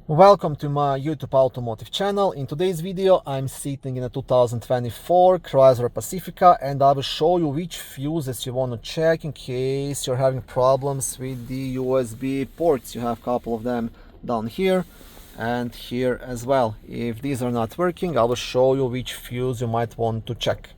Welcome to my YouTube automotive channel. In today's video I'm sitting in a 2024 Chrysler Pacifica and I will show you which fuses you want to check in case you're having problems with the USB ports. You have a couple of them down here and here as well. If these are not working, I will show you which fuse you might want to check.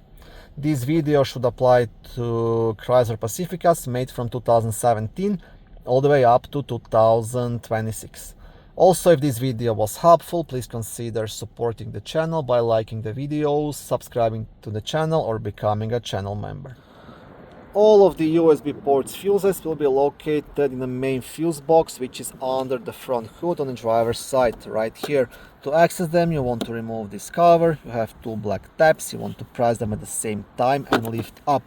This video should apply to Chrysler Pacificas made from 2017 all the way up to 2026. Also, if this video was helpful, please consider supporting the channel by liking the videos, subscribing to the channel or becoming a channel member. All of the USB ports fuses will be located in the main fuse box, which is under the front hood on the driver's side right here. To access them, you want to remove this cover. You have two black tabs. You want to press them at the same time and lift up.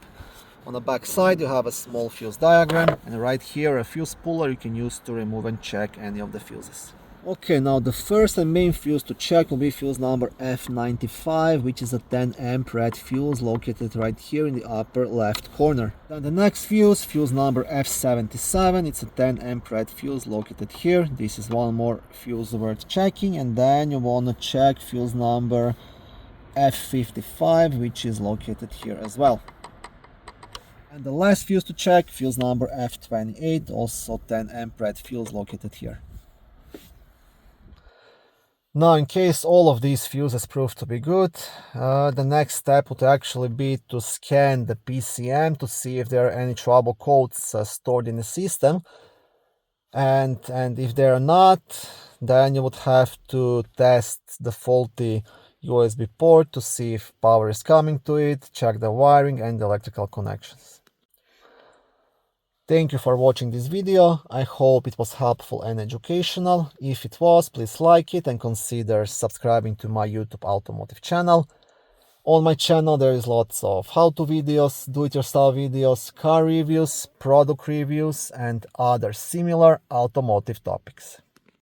On the back side you have a small fuse diagram, and right here a fuse puller you can use to remove and check any of the fuses. Okay, now the first and main fuse to check will be fuse number F95, which is a 10 amp red fuse located right here in the upper left corner. Then the next fuse, fuse number F77, it's a 10 amp red fuse located here. This is one more fuse worth checking. And then you want to check fuse number F55, which is located here as well. And the last fuse to check, fuse number F28, also 10 amp red fuse located here. Now, in case all of these fuses prove to be good, the next step would actually be to scan the PCM to see if there are any trouble codes stored in the system. And if there are not, then you would have to test the faulty USB port to see if power is coming to it, check the wiring and the electrical connections. Thank you for watching this video. I hope it was helpful and educational. If it was, please like it and consider subscribing to my YouTube automotive channel. On my channel there is lots of how-to videos, do-it-yourself videos, car reviews, product reviews and other similar automotive topics.